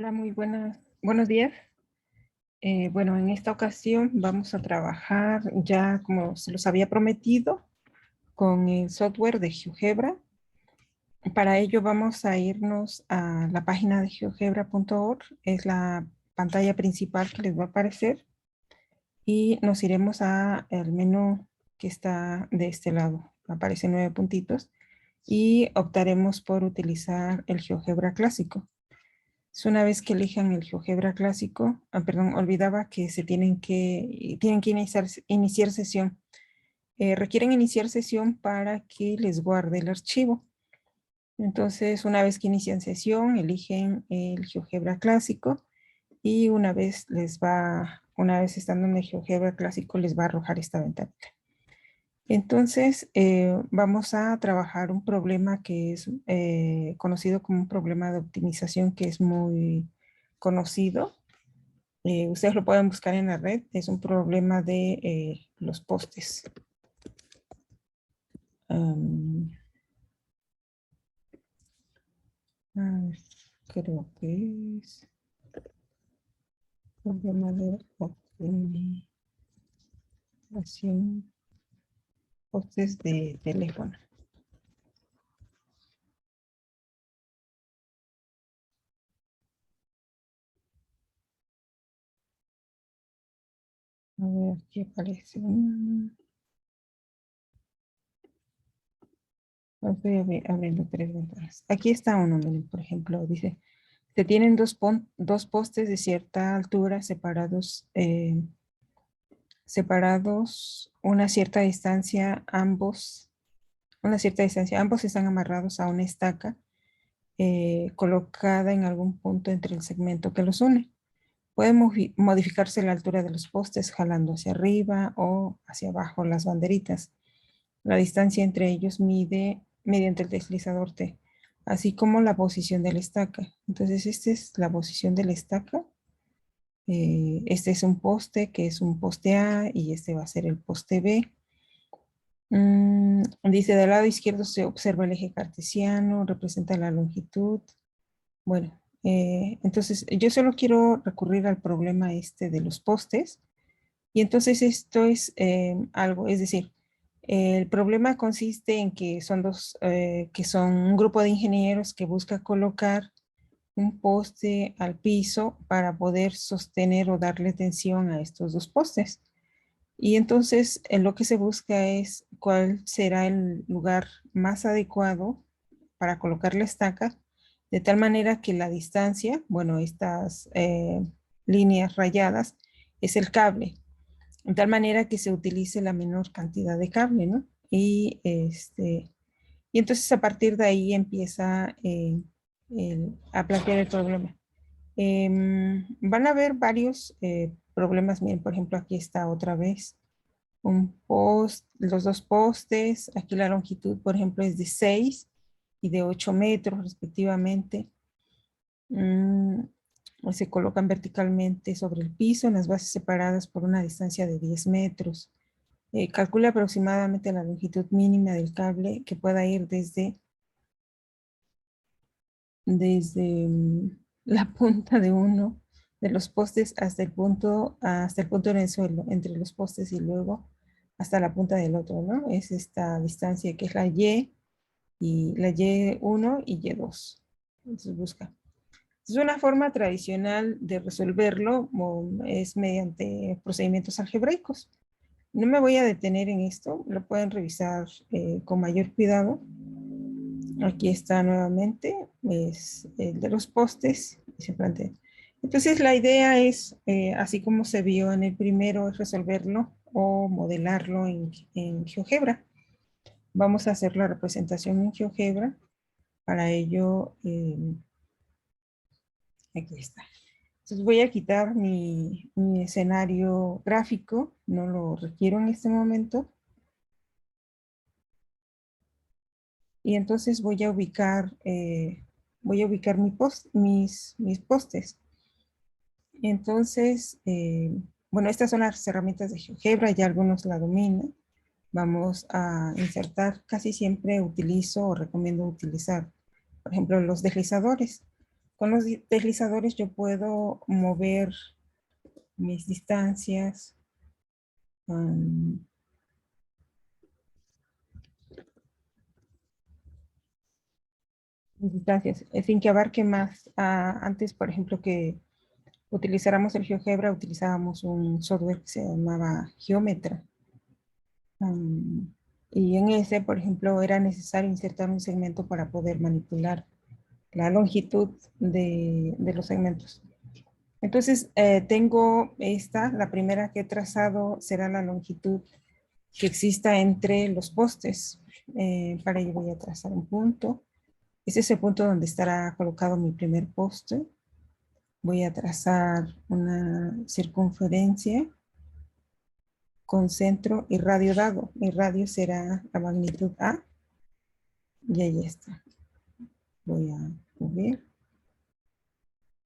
Hola, buenos días. Bueno, en esta ocasión vamos a trabajar ya como se los había prometido con el software de GeoGebra. Para ello vamos a irnos a la página de geogebra.org, es la pantalla principal que les va a aparecer y nos iremos al menú que está de este lado. Aparecen 9 puntitos y optaremos por utilizar el GeoGebra clásico. Una vez que elijan el GeoGebra clásico, perdón, olvidaba que tienen que iniciar sesión. Requieren iniciar sesión para que les guarde el archivo. Entonces, una vez que inician sesión, eligen el GeoGebra clásico y una vez estando en el GeoGebra clásico, les va a arrojar esta ventana. Entonces, vamos a trabajar un problema que es conocido como un problema de optimización que es muy conocido. Ustedes lo pueden buscar en la red. Es un problema de los postes. A ver, creo que es problema de optimización postes de teléfono. A ver, aquí aparece. Estoy abriendo 3 ventanas. Aquí está uno, miren, por ejemplo, dice, se tienen dos postes de cierta altura separados una cierta distancia, ambos están amarrados a una estaca colocada en algún punto entre el segmento que los une. Puede modificarse la altura de los postes jalando hacia arriba o hacia abajo las banderitas. La distancia entre ellos mide mediante el deslizador T, así como la posición de la estaca. Entonces, esta es la posición de la estaca. Este es un poste que es un poste A y este va a ser el poste B. Dice, del lado izquierdo se observa el eje cartesiano, representa la longitud. Bueno, entonces yo solo quiero recurrir al problema este de los postes. Y entonces esto es es decir, el problema consiste en que que son un grupo de ingenieros que busca colocar un poste al piso para poder sostener o darle tensión a estos dos postes. Y entonces en lo que se busca es cuál será el lugar más adecuado para colocar la estaca, de tal manera que la distancia, bueno, estas líneas rayadas, es el cable, de tal manera que se utilice la menor cantidad de cable, ¿no? Y entonces a partir de ahí empieza a plantear el problema. Van a haber varios problemas. Miren, por ejemplo, aquí está otra vez los dos postes. Aquí la longitud, por ejemplo, es de 6 y de 8 metros respectivamente. Se colocan verticalmente sobre el piso en las bases separadas por una distancia de 10 metros. Calcula aproximadamente la longitud mínima del cable que pueda ir desde la punta de uno de los postes hasta el punto en el suelo, entre los postes y luego hasta la punta del otro, ¿no? Es esta distancia que es la Y1 y Y2. Entonces busca. Es una forma tradicional de resolverlo, es mediante procedimientos algebraicos. No me voy a detener en esto, lo pueden revisar con mayor cuidado. Aquí está nuevamente, es el de los postes y se plantea. Entonces la idea es, así como se vio en el primero, es resolverlo o modelarlo en GeoGebra. Vamos a hacer la representación en GeoGebra. Para ello, aquí está. Entonces voy a quitar mi escenario gráfico, no lo requiero en este momento. Y entonces voy a ubicar mis postes. Entonces, bueno, estas son las herramientas de GeoGebra, ya algunos la dominan. Vamos a insertar, casi siempre utilizo o recomiendo utilizar, por ejemplo, los deslizadores. Con los deslizadores yo puedo mover mis distancias, um, sin que abarque más. Antes, por ejemplo, que utilizáramos el GeoGebra, utilizábamos un software que se llamaba Geometra. Um, y en ese, por ejemplo, era necesario insertar un segmento para poder manipular la longitud de los segmentos. Entonces, tengo esta, la primera que he trazado será la longitud que exista entre los postes. Para ello voy a trazar un punto. Ese es el punto donde estará colocado mi primer poste. Voy a trazar una circunferencia con centro y radio dado. Mi radio será la magnitud A. Y ahí está. Voy a mover.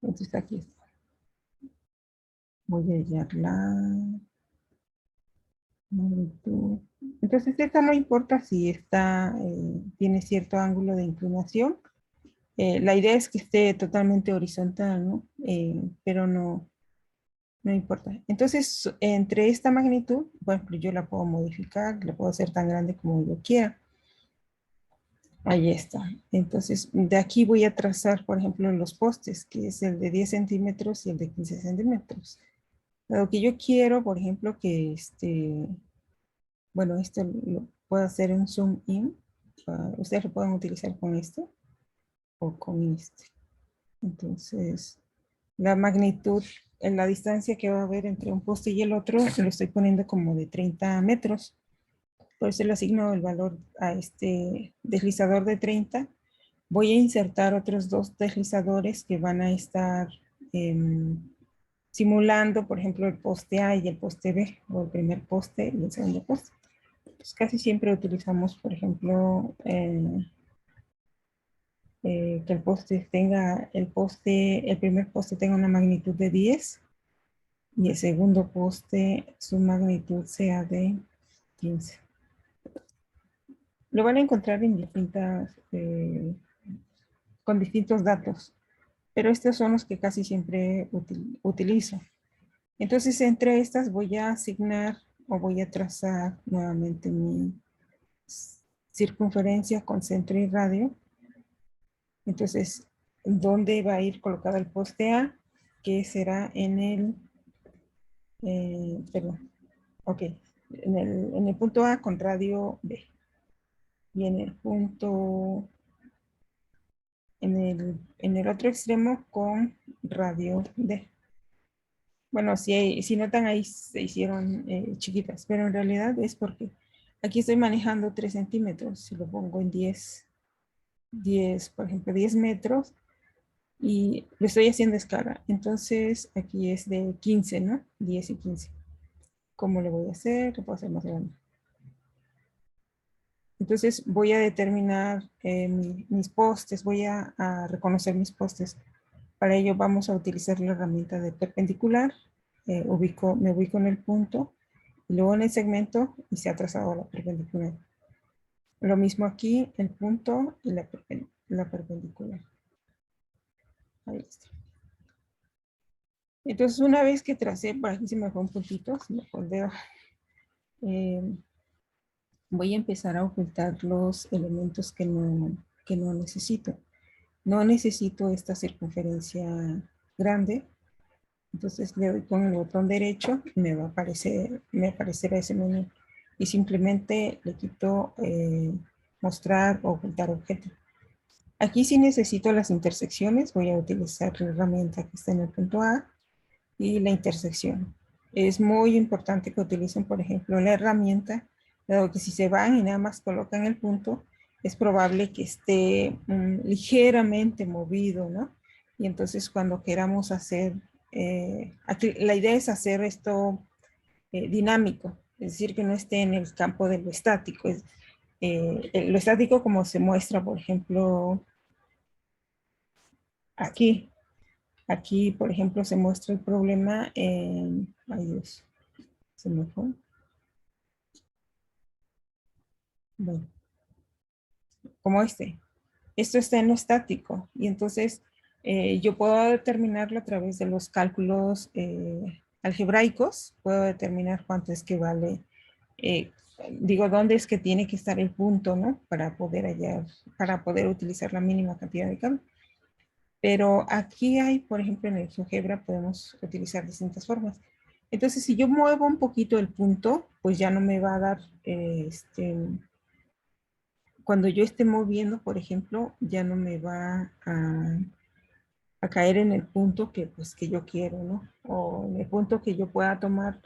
Entonces aquí está. Voy a hallar la magnitud. Entonces esta no importa si está, tiene cierto ángulo de inclinación. La idea es que esté totalmente horizontal, ¿no? Pero no importa. Entonces, entre esta magnitud, bueno, yo la puedo modificar, la puedo hacer tan grande como yo quiera. Ahí está. Entonces, de aquí voy a trazar, por ejemplo, los postes, que es el de 10 centímetros y el de 15 centímetros. Lo que yo quiero, por ejemplo, que bueno, esto lo puedo hacer en zoom in. Ustedes lo pueden utilizar con este o con este. Entonces, la magnitud, en la distancia que va a haber entre un poste y el otro, lo estoy poniendo como de 30 metros. Por eso le asigno el valor a este deslizador de 30. Voy a insertar otros dos deslizadores que van a estar simulando, por ejemplo, el poste A y el poste B, o el primer poste y el segundo poste. Pues casi siempre utilizamos, por ejemplo, que el primer poste tenga una magnitud de 10 y el segundo poste su magnitud sea de 15. Lo van a encontrar en con distintos datos, pero estos son los que casi siempre utilizo. Entonces, entre estas voy a asignar o voy a trazar nuevamente mi circunferencia con centro y radio. Entonces, ¿dónde va a ir colocado el poste A? Que será en perdón, ok, en el punto A con radio B. Y en el punto, en el otro extremo con radio D. Bueno, si notan ahí se hicieron chiquitas, pero en realidad es porque aquí estoy manejando 3 centímetros. Si lo pongo en 10, por ejemplo, 10 metros, y lo estoy haciendo a escala. Entonces aquí es de 15, ¿no? 10 y 15. ¿Cómo le voy a hacer? Lo puedo hacer más grande. Entonces voy a determinar mis postes, voy a reconocer mis postes. Para ello vamos a utilizar la herramienta de perpendicular. Me ubico en el punto, y luego en el segmento y se ha trazado la perpendicular. Lo mismo aquí, el punto y la perpendicular. Ahí está. Entonces una vez que tracé, por aquí se me fue un puntito, se me fue el dedo. Voy a empezar a ocultar los elementos que no necesito. No necesito esta circunferencia grande. Entonces le doy con el botón derecho y me aparecerá ese menú. Y simplemente le quito mostrar o ocultar objeto. Aquí sí necesito las intersecciones. Voy a utilizar la herramienta que está en el punto A y la intersección. Es muy importante que utilicen, por ejemplo, la herramienta, dado que si se van y nada más colocan el punto, es probable que esté ligeramente movido, ¿no? Y entonces cuando queramos hacer, aquí la idea es hacer esto dinámico, es decir, que no esté en el campo de lo estático. Lo estático como se muestra, por ejemplo, aquí. Aquí, por ejemplo, se muestra el problema en... Ay, Dios, se me fue. Bueno, como este. Esto está en lo estático y entonces Yo puedo determinarlo a través de los cálculos algebraicos. Puedo determinar cuánto es que vale, eh, digo, dónde es que tiene que estar el punto, ¿no? Para poder hallar, para poder utilizar la mínima cantidad de cable. Pero aquí hay, por ejemplo, en el GeoGebra podemos utilizar distintas formas. Entonces, si yo muevo un poquito el punto, pues ya no me va a dar, cuando yo esté moviendo, por ejemplo, ya no me va a caer en el punto que, pues, que yo quiero, ¿no? O en el punto que yo pueda tomar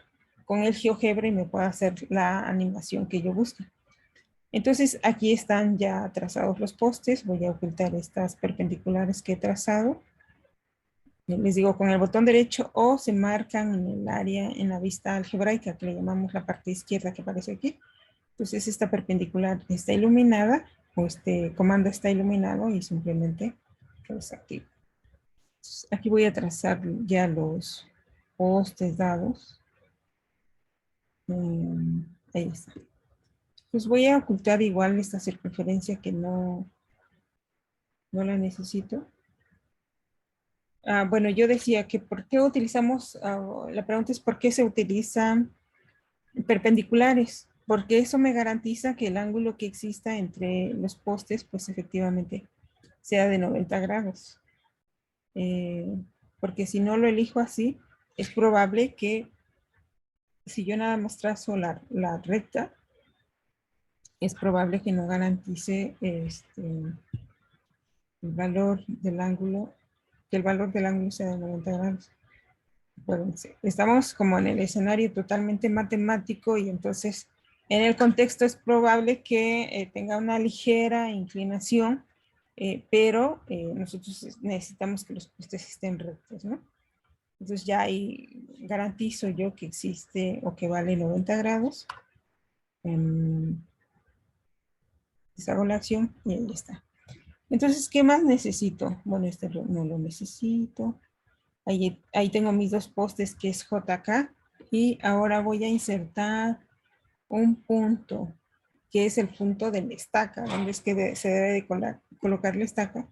con el GeoGebra y me pueda hacer la animación que yo busque. Entonces, aquí están ya trazados los postes. Voy a ocultar estas perpendiculares que he trazado. Les digo, con el botón derecho o se marcan en el área, en la vista algebraica, que le llamamos la parte izquierda que aparece aquí. Entonces, esta perpendicular está iluminada o este comando está iluminado y simplemente lo desactivo. Aquí voy a trazar ya los postes dados. Ahí está. Pues voy a ocultar igual esta circunferencia que no la necesito. Bueno, yo decía que ¿por qué utilizamos? La pregunta es ¿por qué se utilizan perpendiculares? Porque eso me garantiza que el ángulo que exista entre los postes, pues efectivamente sea de 90 grados. Porque si no lo elijo así, es probable que si yo nada más trazo la recta, es probable que no garantice el valor del ángulo, que el valor del ángulo sea de 90 grados. Acuérdense, estamos como en el escenario totalmente matemático y entonces en el contexto es probable que tenga una ligera inclinación, pero nosotros necesitamos que los postes estén rectos, ¿no? Entonces ya ahí garantizo yo que existe o que vale 90 grados. Deshago la acción y ahí está. Entonces, ¿qué más necesito? Bueno, este no lo necesito. Ahí tengo mis dos postes que es JK y ahora voy a insertar un punto que es el punto de la estaca, donde es que se debe de colocar la estaca.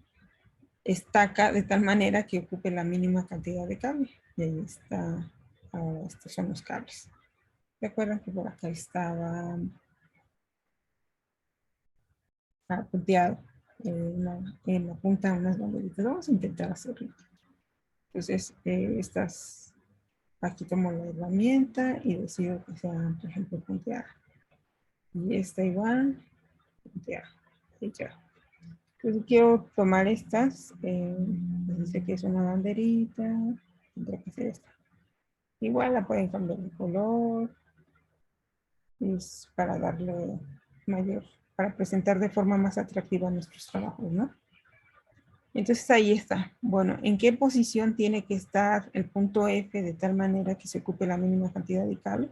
Estaca de tal manera que ocupe la mínima cantidad de cable. Y ahí está. Ahora estos son los cables. ¿Recuerdan que por acá estaba punteado en la punta unas banderitas? Vamos a intentar hacerlo. Entonces, aquí tomo la herramienta y decido que sea, por ejemplo, punteada. Y esta igual, punteada. Y ya. Entonces quiero tomar estas, dice que es una banderita, tendré que hacer esta. Igual la pueden cambiar de color, es para darle mayor, para presentar de forma más atractiva nuestros trabajos, ¿no? Entonces ahí está. Bueno, ¿en qué posición tiene que estar el punto F de tal manera que se ocupe la mínima cantidad de cable?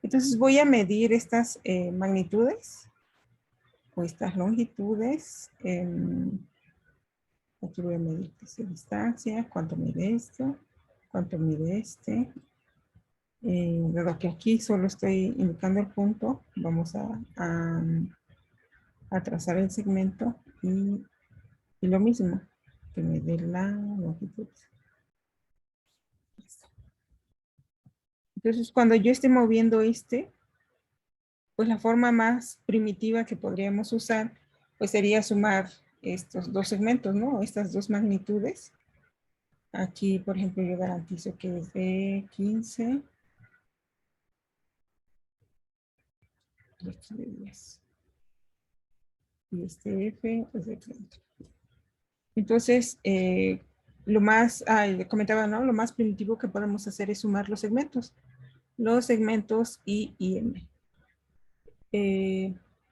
Entonces voy a medir estas magnitudes o estas longitudes. Aquí voy a medir esta distancia, cuánto mide esto, cuánto mide este. Dado que aquí solo estoy indicando el punto, vamos a trazar el segmento y lo mismo, que me dé la longitud. Entonces, cuando yo esté moviendo pues la forma más primitiva que podríamos usar, pues sería sumar estos dos segmentos, ¿no? Estas dos magnitudes. Aquí, por ejemplo, yo garantizo que es de 15 y aquí de 10. Y este F es de 30. Entonces, lo más, le comentaba, ¿no? Lo más primitivo que podemos hacer es sumar los segmentos. Los segmentos I y M.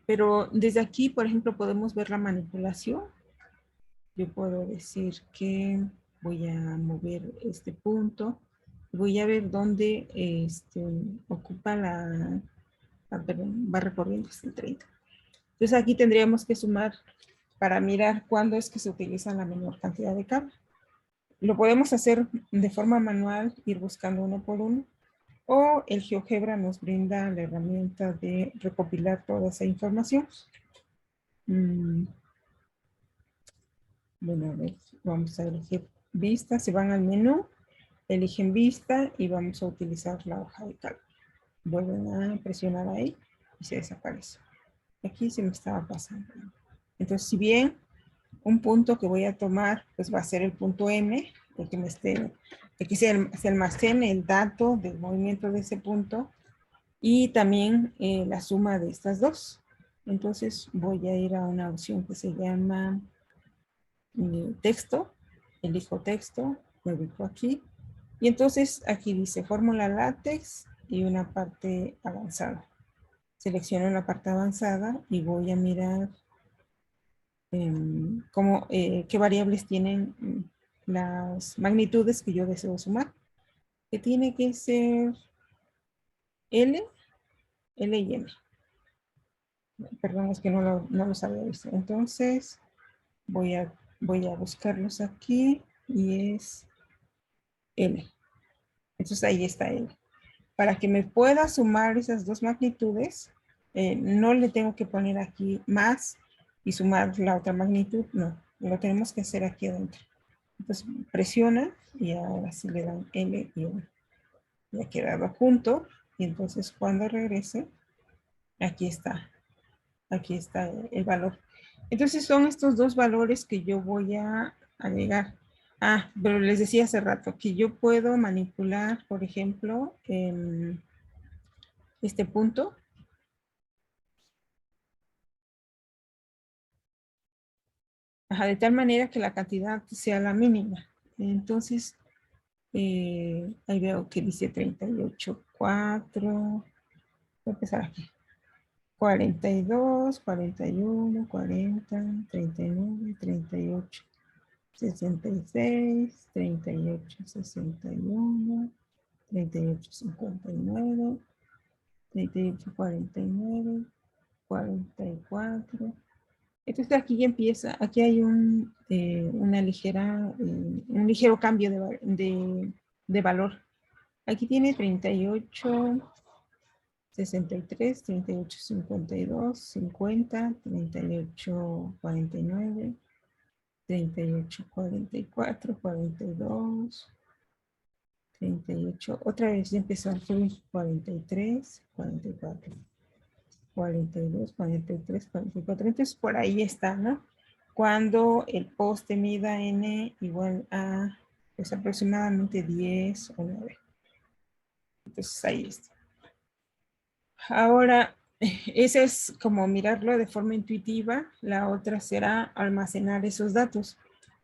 Pero desde aquí, por ejemplo, podemos ver la manipulación. Yo puedo decir que voy a mover este punto. Voy a ver dónde ocupa perdón, va recorriendo hasta el 30. Entonces aquí tendríamos que sumar para mirar cuándo es que se utiliza la menor cantidad de cable. Lo podemos hacer de forma manual, ir buscando uno por uno, o el GeoGebra nos brinda la herramienta de recopilar toda esa información. Bueno, a ver, vamos a elegir vista, se van al menú, eligen vista y vamos a utilizar la hoja de cálculo. Vuelven a presionar ahí y se desaparece. Aquí se me estaba pasando. Entonces, si bien un punto que voy a tomar, pues va a ser el punto M, el que me esté, el que se almacene el dato del movimiento de ese punto y también la suma de estas dos. Entonces voy a ir a una opción que se llama texto, elijo texto, me ubico aquí y entonces aquí dice fórmula látex y una parte avanzada. Selecciono la parte avanzada y voy a mirar qué variables tienen las magnitudes que yo deseo sumar, que tiene que ser L, L y M. Perdón, es que no los había visto. Entonces voy a buscarlos aquí y es L. Entonces ahí está L. Para que me pueda sumar esas dos magnitudes, no le tengo que poner aquí más y sumar la otra magnitud, no, lo tenemos que hacer aquí adentro. Entonces presiona y ahora sí le dan L y M. Ya ha quedado junto y entonces cuando regrese, aquí está el valor. Entonces son estos dos valores que yo voy a agregar. Ah, pero les decía hace rato que yo puedo manipular, por ejemplo, este punto. Ajá, de tal manera que la cantidad sea la mínima. Entonces, ahí veo que dice 38,4. Voy a empezar aquí. 42, 41, 40, 39, 38, 66, 38, 61, 38, 59, 38, 49, 44. Entonces aquí ya empieza, aquí hay un ligero cambio de valor. Aquí tiene 38, 63, 38, 52, 50, 38, 49, 38, 44, 42, 38. Otra vez ya empezó a subir 43, 44. 42, 43, 44. Entonces por ahí está, ¿no? Cuando el poste mida n igual a pues aproximadamente 10 o 9. Entonces ahí está. Ahora, ese es como mirarlo de forma intuitiva. La otra será almacenar esos datos.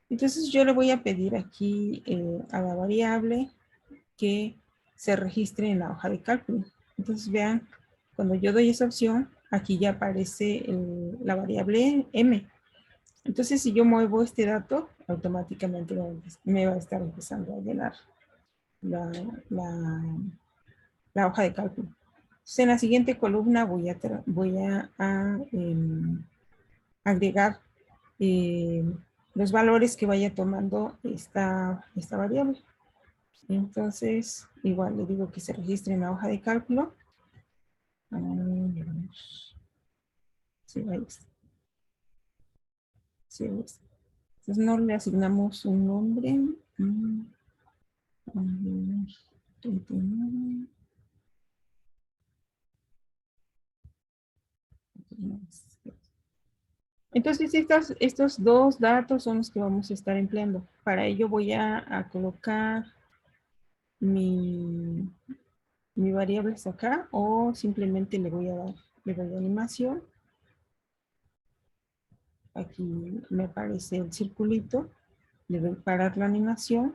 Entonces yo le voy a pedir aquí a la variable que se registre en la hoja de cálculo. Entonces vean, cuando yo doy esa opción, aquí ya aparece la variable m. Entonces si yo muevo este dato, automáticamente me va a estar empezando a llenar la, la, la hoja de cálculo. Entonces en la siguiente columna voy a agregar los valores que vaya tomando esta variable. Entonces, igual le digo que se registre en la hoja de cálculo. Sí, ahí está. Sí, ahí está. Entonces no le asignamos un nombre. 39. Entonces estos dos datos son los que vamos a estar empleando. Para ello voy a colocar mi variables acá o simplemente le doy animación. Aquí me aparece el circulito, le doy parar la animación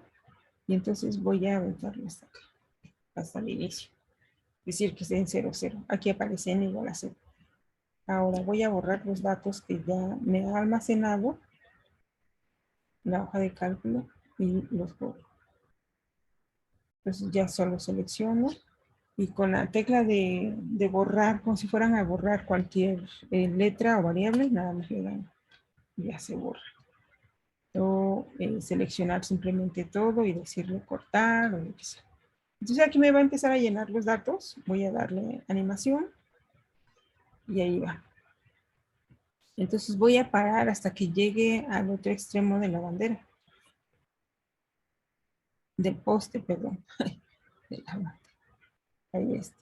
y entonces voy a aventarlo hasta acá, hasta el inicio. Es decir, que esté en 0, 0. Aquí aparece n igual a 0. Ahora voy a borrar los datos que ya me ha almacenado la hoja de cálculo y los borro. Entonces ya solo selecciono y con la tecla de borrar, como si fueran a borrar cualquier letra o variable, nada más le dan y ya se borra. O seleccionar simplemente todo y decirle cortar o lo que sea. Entonces aquí me va a empezar a llenar los datos. Voy a darle animación y ahí va. Entonces voy a parar hasta que llegue al otro extremo de la bandera. del poste, perdón. Ahí está.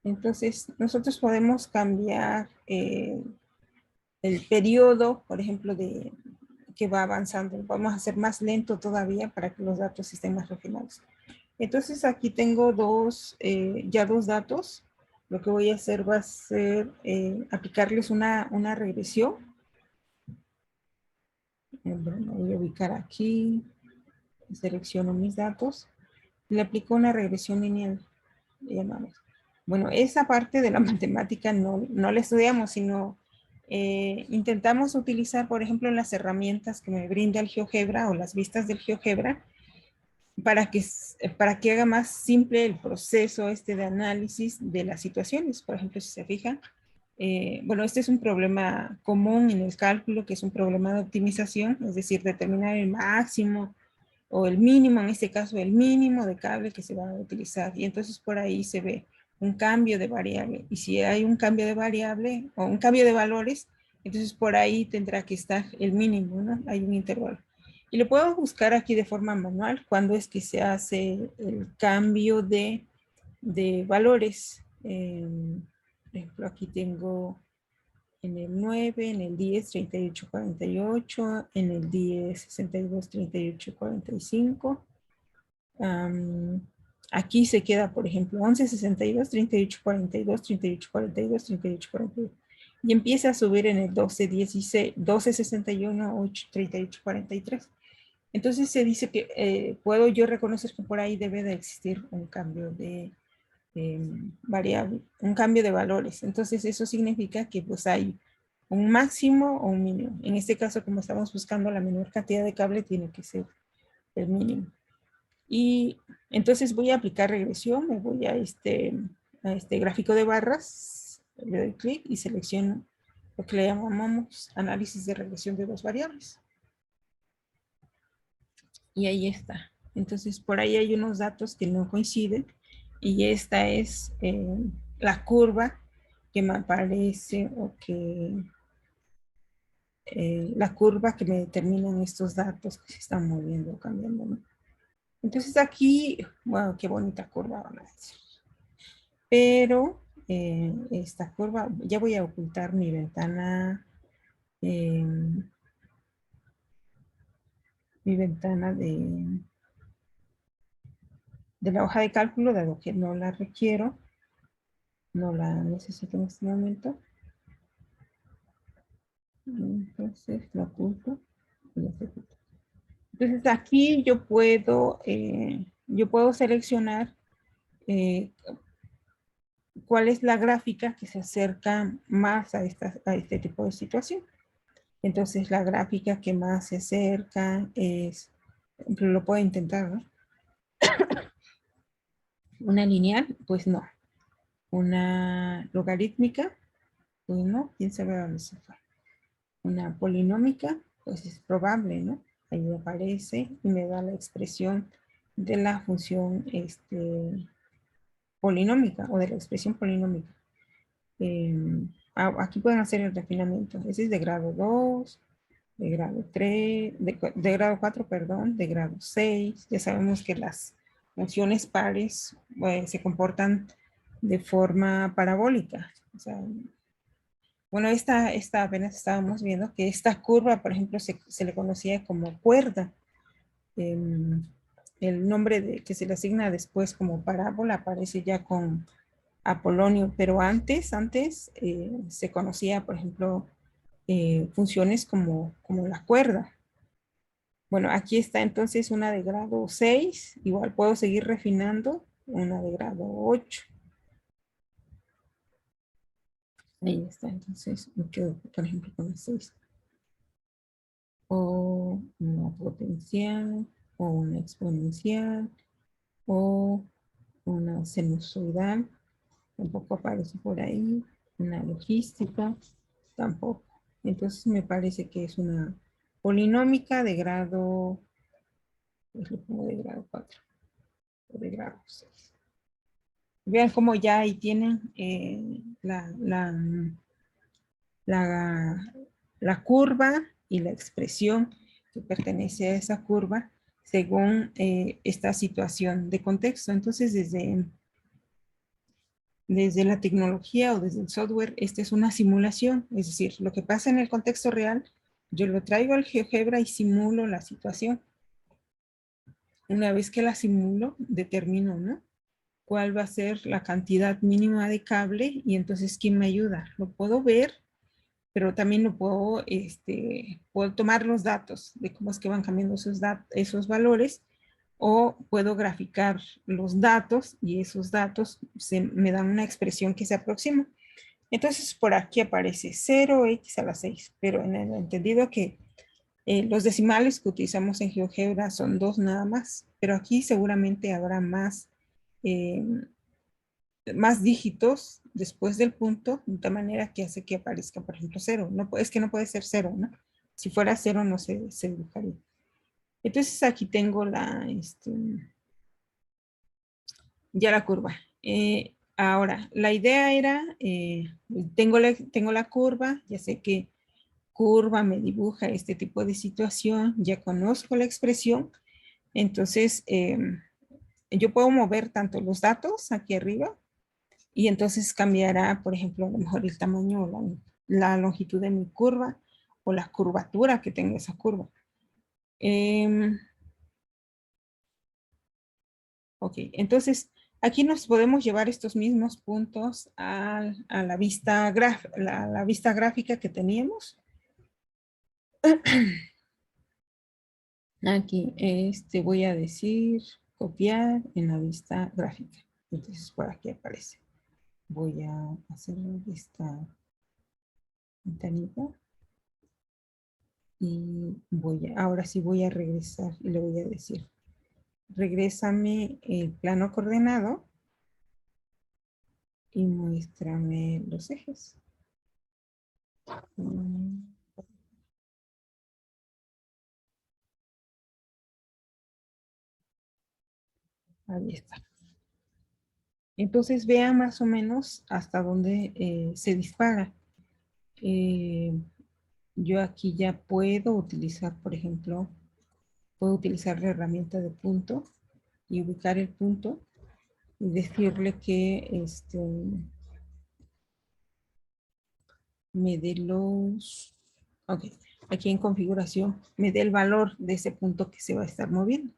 Entonces, nosotros podemos cambiar el periodo, por ejemplo, de que va avanzando. Vamos a hacer más lento todavía para que los datos estén más refinados. Entonces, aquí tengo ya dos datos. Lo que voy a hacer va a ser aplicarles una regresión. Bueno, voy a ubicar aquí, selecciono mis datos, le aplico una regresión lineal, le llamamos. Bueno, esa parte de la matemática no la estudiamos, sino intentamos utilizar, por ejemplo, las herramientas que me brinda el GeoGebra o las vistas del GeoGebra para que haga más simple el proceso de análisis de las situaciones. Por ejemplo, si se fijan, bueno, este es un problema común en el cálculo, que es un problema de optimización, es decir, determinar el máximo o el mínimo, en este caso el mínimo de cable que se va a utilizar. Y entonces por ahí se ve un cambio de variable. Y si hay un cambio de variable o un cambio de valores, entonces por ahí tendrá que estar el mínimo, ¿no? Hay un intervalo. Y lo puedo buscar aquí de forma manual cuando es que se hace el cambio de valores. Por ejemplo, aquí tengo en el 9, en el 10, 38, 48, en el 10, 62, 38, 45. Aquí se queda, por ejemplo, 11, 62, 38, 42, 38, 42, 38, 42. Y empieza a subir en el 12, 16, 12, 61, 8, 38, 43. Entonces se dice que puedo yo reconocer que por ahí debe de existir un cambio de variable, un cambio de valores. Entonces eso significa que pues hay un máximo o un mínimo. En este caso, como estamos buscando la menor cantidad de cable, tiene que ser el mínimo. Y entonces voy a aplicar regresión, me voy a este gráfico de barras, le doy clic y selecciono lo que le llamamos análisis de regresión de dos variables. Y ahí está. Entonces por ahí hay unos datos que no coinciden y esta es la curva que me aparece o que la curva que me determinan estos datos que se están moviendo o cambiando, ¿no? Entonces aquí, wow, qué bonita curva van a decir. Pero esta curva, ya voy a ocultar eh, mi ventana de la hoja de cálculo, dado que no la requiero, no la necesito en este momento. Entonces la oculto. Entonces aquí yo puedo seleccionar eh, cuál es la gráfica que se acerca más a este tipo de situación. Entonces la gráfica que más se acerca es, lo puedo intentar, ¿no? Una lineal, pues no. Una logarítmica, pues no, quién sabe dónde se fue. Una polinómica, pues es probable, ¿no? Ahí aparece y me da la expresión de la función polinómica o de la expresión polinómica. Aquí pueden hacer el refinamiento. Ese es de grado 2, de grado 3, de grado 4, perdón, de grado 6. Ya sabemos que las funciones pares se comportan de forma parabólica. O sea, bueno, esta apenas estábamos viendo que esta curva, por ejemplo, se le conocía como cuerda. El nombre que se le asigna después como parábola aparece ya con Apolonio, pero antes se conocía, por ejemplo, funciones como la cuerda. Bueno, aquí está entonces una de grado 6, igual puedo seguir refinando, una de grado 8. Ahí está, entonces me quedo, por ejemplo, con la 6. O una potencial, o una exponencial, o una sinusoidal, tampoco aparece por ahí, una logística, tampoco. Entonces me parece que es una polinómica de grado, pues lo pongo de grado 4, o de grado 6. Vean cómo ya ahí tienen la curva y la expresión que pertenece a esa curva según esta situación de contexto. Entonces, desde la tecnología o desde el software, esta es una simulación, es decir, lo que pasa en el contexto real, yo lo traigo al GeoGebra y simulo la situación. Una vez que la simulo, determino, ¿no?, cuál va a ser la cantidad mínima de cable y entonces, ¿quién me ayuda? Lo puedo ver, pero también lo puedo tomar los datos de cómo es que van cambiando esos valores, o puedo graficar los datos y esos datos me dan una expresión que se aproxima. Entonces, por aquí aparece 0x a la 6, pero en el entendido que los decimales que utilizamos en GeoGebra son 2 nada más, pero aquí seguramente habrá eh, más dígitos después del punto, de manera que hace que aparezca, por ejemplo, 0. No, es que no puede ser 0, ¿no? Si fuera 0 no se dibujaría. Entonces aquí tengo ya la curva. Ahora, la idea era, tengo la curva, ya sé que curva me dibuja este tipo de situación, ya conozco la expresión, entonces yo puedo mover tanto los datos aquí arriba y entonces cambiará, por ejemplo, a lo mejor el tamaño o la longitud de mi curva o la curvatura que tenga esa curva. Ok, entonces aquí nos podemos llevar estos mismos puntos a la la vista gráfica que teníamos. Aquí voy a decir copiar en la vista gráfica. Entonces por aquí aparece. Voy a hacer esta ventanita y ahora sí voy a regresar y le voy a decir, regrésame el plano coordenado y muéstrame los ejes. Ahí está. Entonces vea más o menos hasta dónde se dispara. Eh, yo aquí ya puedo utilizar, por ejemplo, puedo utilizar la herramienta de punto y ubicar el punto y decirle que me dé ok, aquí en configuración, me dé el valor de ese punto que se va a estar moviendo.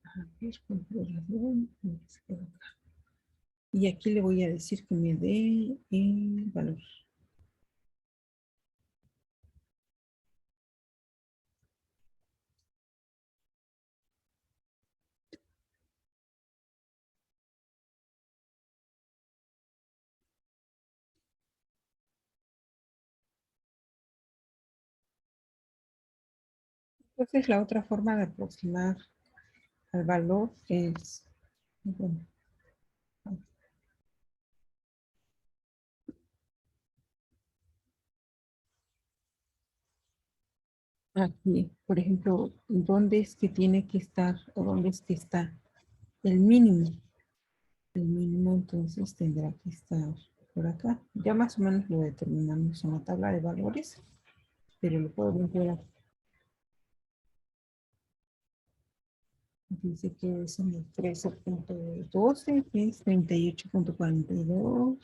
A ver, configuración, y aquí le voy a decir que me dé el valor. Entonces la otra forma de aproximar al valor es, bueno, aquí, por ejemplo, dónde es que tiene que estar o dónde es que está el mínimo. El mínimo entonces tendrá que estar por acá. Ya más o menos lo determinamos en la tabla de valores, pero lo podemos ver. Dice que es en el 13.12, que es 38.42,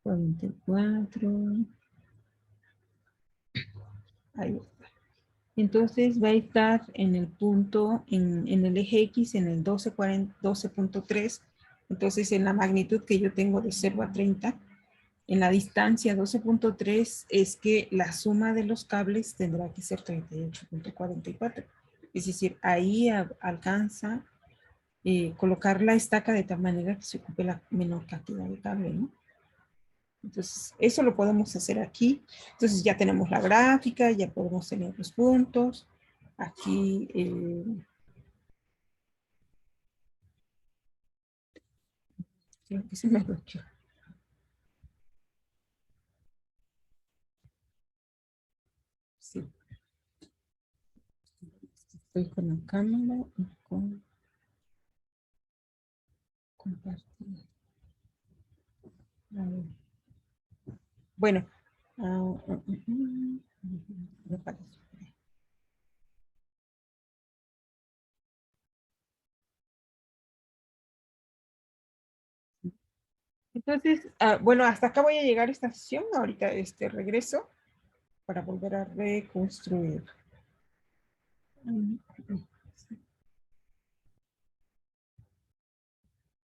44. Ahí está. Entonces va a estar en el punto, en el eje X, en el 12.3. Entonces en la magnitud que yo tengo de 0 a 30, en la distancia 12.3 es que la suma de los cables tendrá que ser 38.44. Es decir, ahí alcanza colocar la estaca de tal manera que se ocupe la menor cantidad de cable, ¿no? Entonces, eso lo podemos hacer aquí. Entonces, ya tenemos la gráfica, ya podemos tener los puntos. Aquí, creo que se me bloqueó. Sí, estoy con la cámara y con compartir. A ver. Bueno, Me parece. Entonces, bueno, hasta acá voy a llegar a esta sesión. Ahorita regreso para volver a reconstruir.